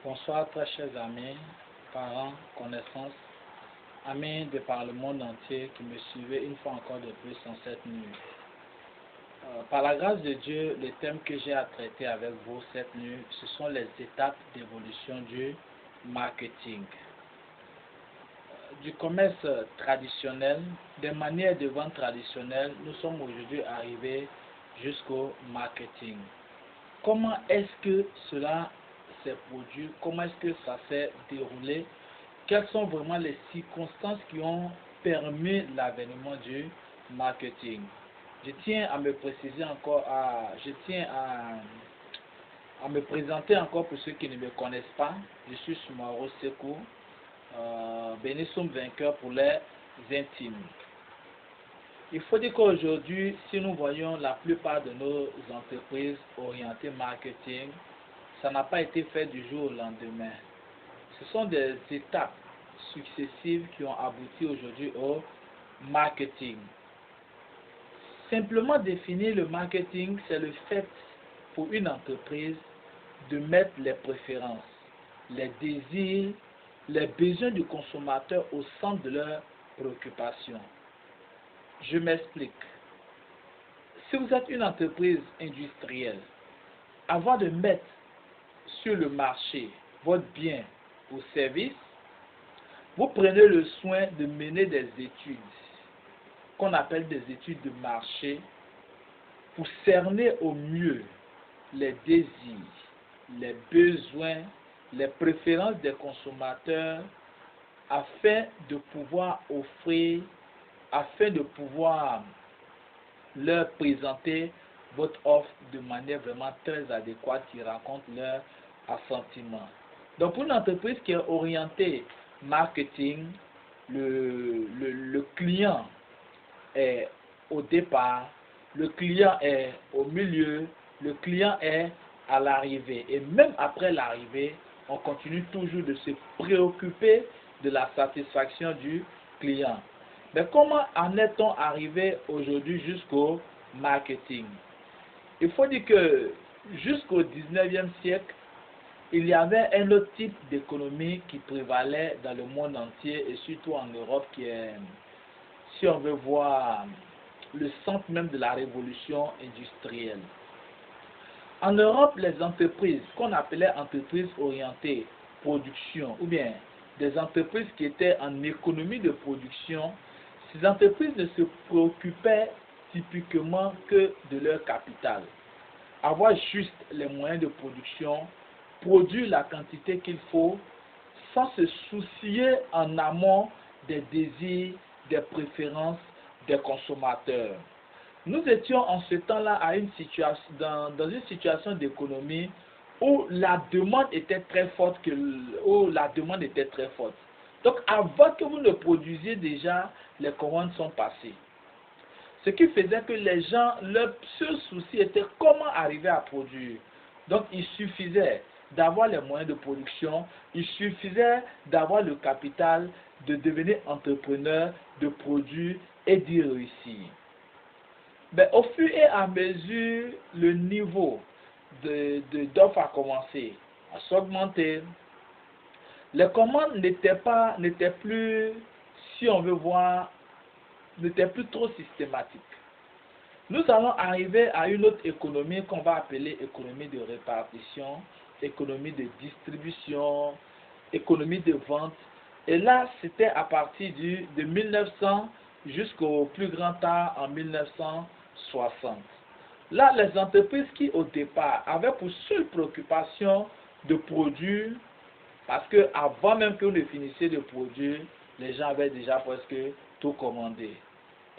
Bonsoir très chers amis, parents, connaissances, amis de par le monde entier qui me suivaient une fois encore de plus en cette nuit. Par la grâce de Dieu, le thème que j'ai à traiter avec vous cette nuit, ce sont les étapes d'évolution du marketing. Du commerce traditionnel, des manières de vente traditionnelles, nous sommes aujourd'hui arrivés jusqu'au marketing. Comment est-ce que cela s'est produit? Comment est-ce que ça s'est déroulé? Quelles sont vraiment les circonstances qui ont permis l'avènement du marketing? Je tiens à me préciser encore, je tiens à me présenter encore pour ceux qui ne me connaissent pas. Je suis Soumaro Sekou, béni somme vainqueur pour les intimes. Il faut dire qu'aujourd'hui, si nous voyons la plupart de nos entreprises orientées marketing, ça n'a pas été fait du jour au lendemain. Ce sont des étapes successives qui ont abouti aujourd'hui au marketing. Simplement définir le marketing, c'est le fait pour une entreprise de mettre les préférences, les désirs, les besoins du consommateur au centre de leurs préoccupations. Je m'explique. Si vous êtes une entreprise industrielle, avant de mettre sur le marché votre bien ou service, vous prenez le soin de mener des études qu'on appelle des études de marché pour cerner au mieux les désirs, les besoins, les préférences des consommateurs afin de pouvoir offrir, afin de pouvoir leur présenter votre offre de manière vraiment très adéquate qui rencontre leur assentiment. Donc pour une entreprise qui est orientée marketing, le client est au départ, le client est au milieu, le client est à l'arrivée. Et même après l'arrivée, on continue toujours de se préoccuper de la satisfaction du client. Mais comment en est-on arrivé aujourd'hui jusqu'au marketing? Il faut dire que jusqu'au 19e siècle, il y avait un autre type d'économie qui prévalait dans le monde entier et surtout en Europe qui est, si on veut voir, le centre même de la révolution industrielle. En Europe, les entreprises qu'on appelait entreprises orientées production ou bien des entreprises qui étaient en économie de production, ces entreprises ne se préoccupaient typiquement que de leur capital. Avoir juste les moyens de production, produire la quantité qu'il faut, sans se soucier en amont des désirs, des préférences des consommateurs. Nous étions en ce temps-là dans une situation d'économie où la demande était très forte. Donc avant que vous ne produisiez déjà, les commandes sont passées. Ce qui faisait que les gens, leur seul souci était comment arriver à produire. Donc il suffisait d'avoir les moyens de production, il suffisait d'avoir le capital, de devenir entrepreneur, de produire et d'y réussir. Mais au fur et à mesure, le niveau d'offres a commencé à s'augmenter. Les commandes n'étaient plus, si on veut voir, n'étaient plus trop systématiques. Nous allons arriver à une autre économie qu'on va appeler économie de répartition, économie de distribution, économie de vente. Et là, c'était à partir de 1900 jusqu'au plus grand tard en 1960. Là, les entreprises qui au départ avaient pour seule préoccupation de produire, parce que avant même que vous ne finissiez de produire, les gens avaient déjà presque tout commandé.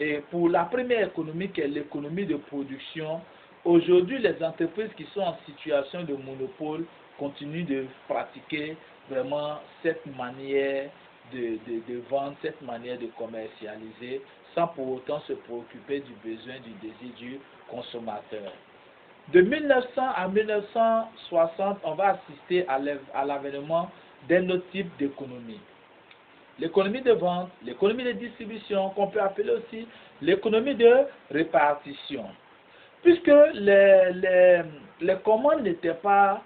Et pour la première économie qui est l'économie de production, aujourd'hui les entreprises qui sont en situation de monopole continuent de pratiquer vraiment cette manière de vendre, cette manière de commercialiser, sans pour autant se préoccuper du besoin, du désir du consommateur. De 1900 à 1960, on va assister à l'avènement d'un autre type d'économie. L'économie de vente, l'économie de distribution, qu'on peut appeler aussi l'économie de répartition. Puisque les commandes n'étaient pas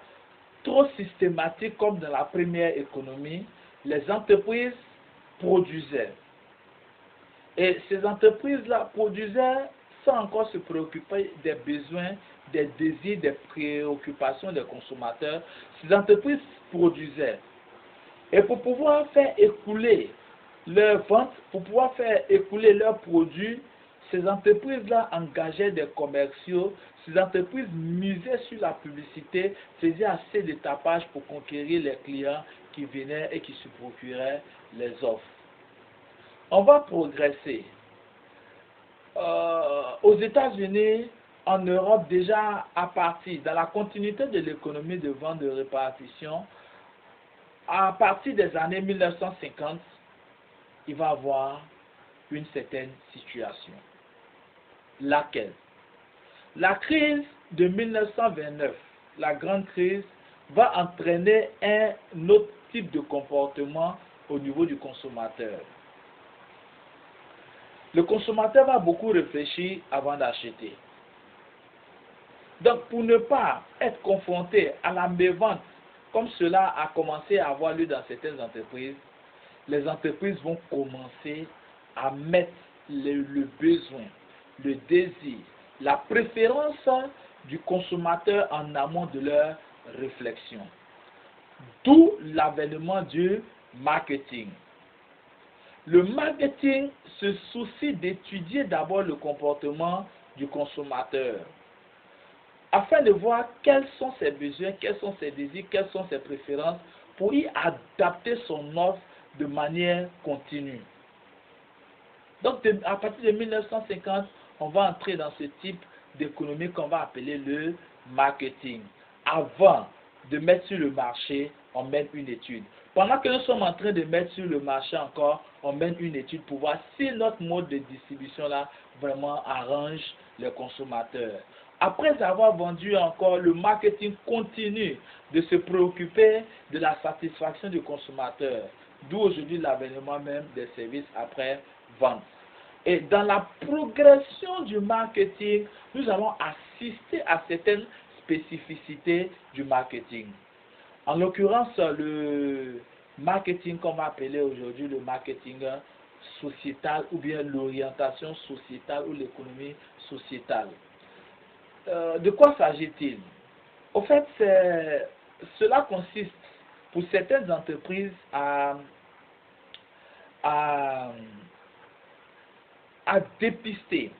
trop systématique comme dans la première économie, les entreprises produisaient. Et ces entreprises-là produisaient sans encore se préoccuper des besoins, des désirs, des préoccupations des consommateurs. Ces entreprises produisaient. Et pour pouvoir faire écouler leurs ventes, pour pouvoir faire écouler leurs produits, ces entreprises-là engageaient des commerciaux, ces entreprises misaient sur la publicité, faisaient assez de tapage pour conquérir les clients qui venaient et qui se procuraient les offres. On va progresser. Aux États-Unis, en Europe, déjà à partir, dans la continuité de l'économie de vente de répartition, à partir des années 1950, il va y avoir une certaine situation. Laquelle? La crise de 1929, la grande crise, va entraîner un autre type de comportement au niveau du consommateur. Le consommateur va beaucoup réfléchir avant d'acheter. Donc, pour ne pas être confronté à la mévente, comme cela a commencé à avoir lieu dans certaines entreprises, les entreprises vont commencer à mettre le besoin, le désir, la préférence du consommateur en amont de leur réflexion. D'où l'avènement du marketing. Le marketing se soucie d'étudier d'abord le comportement du consommateur afin de voir quels sont ses besoins, quels sont ses désirs, quelles sont ses préférences pour y adapter son offre de manière continue. Donc, à partir de 1950, on va entrer dans ce type d'économie qu'on va appeler le marketing. Avant de mettre sur le marché, on mène une étude. Pendant que nous sommes en train de mettre sur le marché encore, on mène une étude pour voir si notre mode de distribution là vraiment arrange les consommateurs. Après avoir vendu encore, le marketing continue de se préoccuper de la satisfaction du consommateur. D'où aujourd'hui l'avènement même des services après vente. Et dans la progression du marketing, nous allons assister à certaines spécificités du marketing. En l'occurrence, le marketing qu'on va appeler aujourd'hui le marketing sociétal ou bien l'orientation sociétale ou l'économie sociétale. De quoi s'agit-il? Au fait, cela consiste pour certaines entreprises à dépister,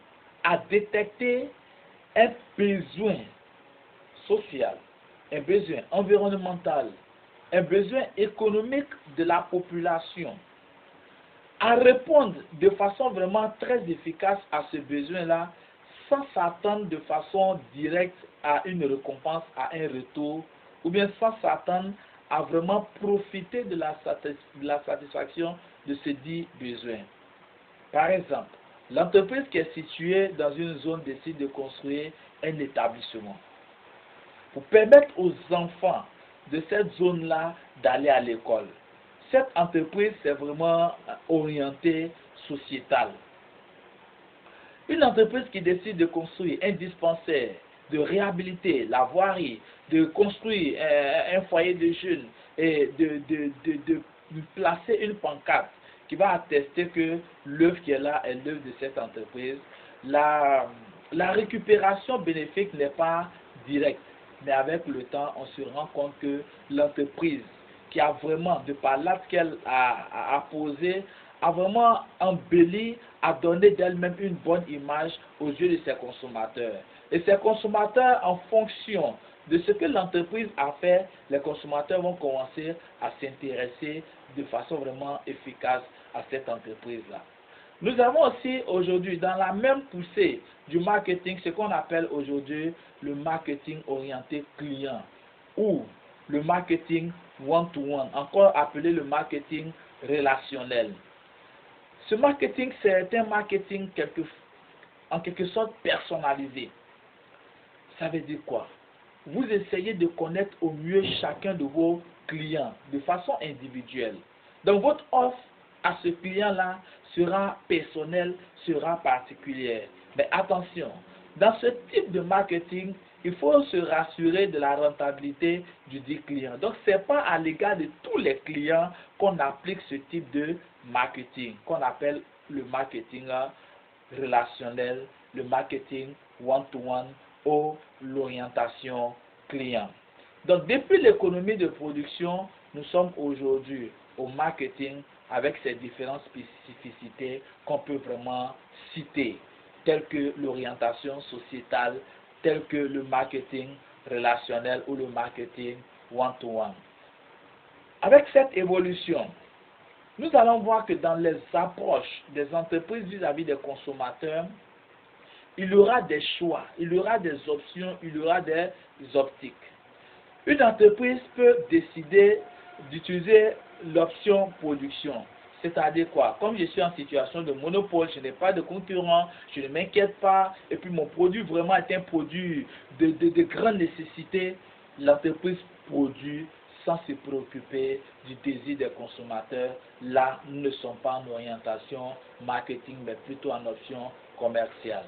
à détecter un besoin social, un besoin environnemental, un besoin économique de la population, à répondre de façon vraiment très efficace à ce besoin-là, sans s'attendre de façon directe à une récompense, à un retour, ou bien sans s'attendre à vraiment profiter de la satisfaction de ce dit besoin. Par exemple, l'entreprise qui est située dans une zone décide de construire un établissement pour permettre aux enfants de cette zone-là d'aller à l'école. Cette entreprise, c'est vraiment orientée sociétale. Une entreprise qui décide de construire un dispensaire, de réhabiliter la voirie, de construire un foyer de jeunes et de placer une pancarte qui va attester que l'œuvre qui est là est l'œuvre de cette entreprise. La récupération bénéfique n'est pas directe, mais avec le temps, on se rend compte que l'entreprise qui a vraiment, de par l'acte qu'elle a posé, a vraiment embelli, a donné d'elle-même une bonne image aux yeux de ses consommateurs. Et ces consommateurs, en fonction de ce que l'entreprise a fait, les consommateurs vont commencer à s'intéresser de façon vraiment efficace à cette entreprise-là. Nous avons aussi aujourd'hui, dans la même poussée du marketing, ce qu'on appelle aujourd'hui le marketing orienté client ou le marketing one-to-one, encore appelé le marketing relationnel. Ce marketing, c'est un marketing en quelque sorte personnalisé. Ça veut dire quoi? Vous essayez de connaître au mieux chacun de vos clients de façon individuelle. Donc votre offre à ce client-là sera personnelle, sera particulière. Mais attention, dans ce type de marketing, il faut se rassurer de la rentabilité du dit client. Donc, ce n'est pas à l'égard de tous les clients qu'on applique ce type de marketing, qu'on appelle le marketing relationnel, le marketing one-to-one ou l'orientation client. Donc, depuis l'économie de production, nous sommes aujourd'hui au marketing avec ses différentes spécificités qu'on peut vraiment citer, telles que l'orientation sociétale, telles que le marketing relationnel ou le marketing one-to-one. Avec cette évolution, nous allons voir que dans les approches des entreprises vis-à-vis des consommateurs, il y aura des choix, il y aura des options, il y aura des optiques. Une entreprise peut décider d'utiliser l'option production. C'est-à-dire quoi? Comme je suis en situation de monopole, je n'ai pas de concurrent, je ne m'inquiète pas, et puis mon produit vraiment est un produit de grande nécessité, l'entreprise produit sans se préoccuper du désir des consommateurs. Là, nous ne sommes pas en orientation marketing, mais plutôt en option commerciale.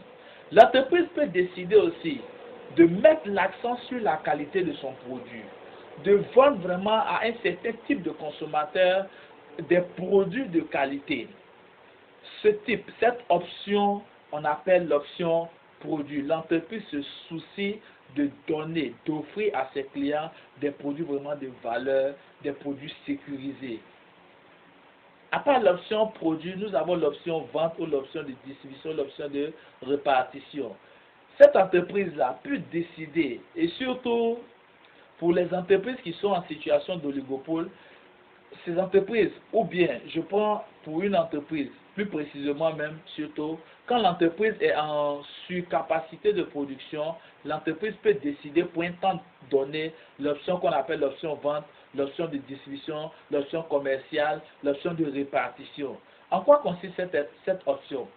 L'entreprise peut décider aussi de mettre l'accent sur la qualité de son produit, de vendre vraiment à un certain type de consommateur des produits de qualité. Cette option, on appelle l'option produit. L'entreprise se soucie de donner, d'offrir à ses clients des produits vraiment de valeur, des produits sécurisés. À part l'option produit, nous avons l'option vente ou l'option de distribution, l'option de répartition. Cette entreprise-là peut décider, et surtout pour les entreprises qui sont en situation d'oligopole, ces entreprises, ou bien je prends pour une entreprise, plus précisément même, surtout, quand l'entreprise est en surcapacité de production, l'entreprise peut décider pour un temps donné l'option qu'on appelle l'option vente, l'option de distribution, l'option commerciale, l'option de répartition. En quoi consiste cette option?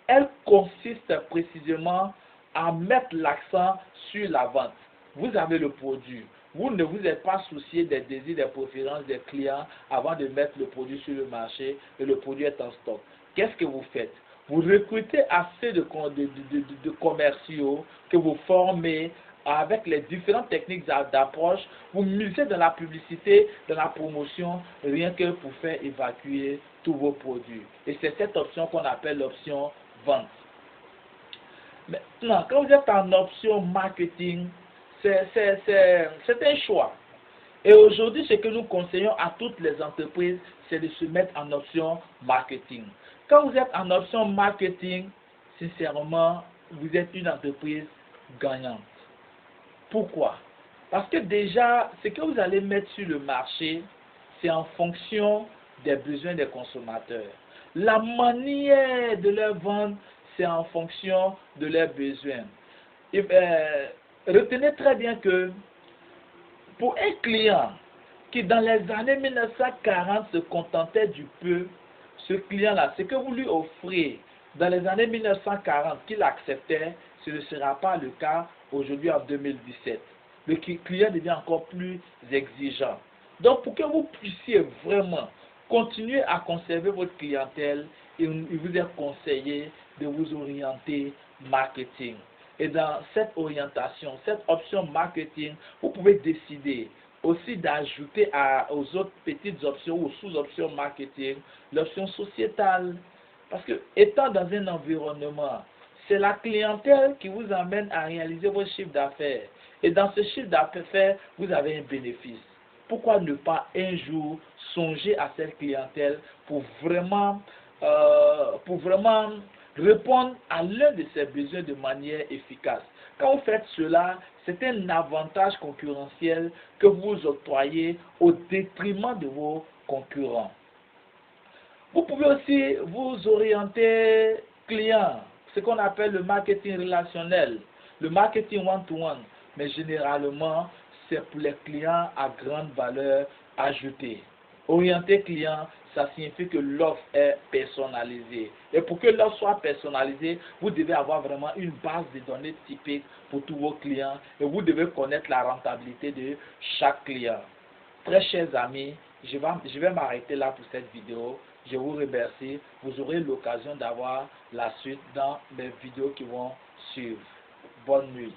Elle consiste précisément à mettre l'accent sur la vente. Vous avez le produit. Vous ne vous êtes pas soucié des désirs, des préférences des clients avant de mettre le produit sur le marché et le produit est en stock. Qu'est-ce que vous faites? Vous recrutez assez de commerciaux que vous formez avec les différentes techniques d'approche. Vous misez dans la publicité, dans la promotion, rien que pour faire évacuer tous vos produits. Et c'est cette option qu'on appelle l'option vente. Maintenant, quand vous êtes en option marketing, c'est un choix. Et aujourd'hui, ce que nous conseillons à toutes les entreprises, c'est de se mettre en option marketing. Quand vous êtes en option marketing, sincèrement, vous êtes une entreprise gagnante. Pourquoi? Parce que déjà, ce que vous allez mettre sur le marché, c'est en fonction des besoins des consommateurs. La manière de leur vendre, c'est en fonction de leurs besoins. Et, retenez très bien que pour un client qui dans les années 1940 se contentait du peu, ce client-là, ce que vous lui offrez dans les années 1940 qu'il acceptait, ce ne sera pas le cas aujourd'hui en 2017. Le client devient encore plus exigeant. Donc pour que vous puissiez vraiment continuer à conserver votre clientèle, il vous est conseillé de vous orienter marketing. Et dans cette orientation, cette option marketing, vous pouvez décider aussi d'ajouter aux autres petites options ou sous-options marketing l'option sociétale. Parce que étant dans un environnement, c'est la clientèle qui vous amène à réaliser vos chiffres d'affaires. Et dans ce chiffre d'affaires, vous avez un bénéfice. Pourquoi ne pas un jour songer à cette clientèle pour vraiment répondre à l'un de ses besoins de manière efficace? Quand vous faites cela, c'est un avantage concurrentiel que vous octroyez au détriment de vos concurrents. Vous pouvez aussi vous orienter client, ce qu'on appelle le marketing relationnel, le marketing one-to-one, mais généralement, c'est pour les clients à grande valeur ajoutée. Orienter client, ça signifie que l'offre est personnalisée. Et pour que l'offre soit personnalisée, vous devez avoir vraiment une base de données typique pour tous vos clients et vous devez connaître la rentabilité de chaque client. Très chers amis, je vais m'arrêter là pour cette vidéo. Je vous remercie. Vous aurez l'occasion d'avoir la suite dans les vidéos qui vont suivre. Bonne nuit.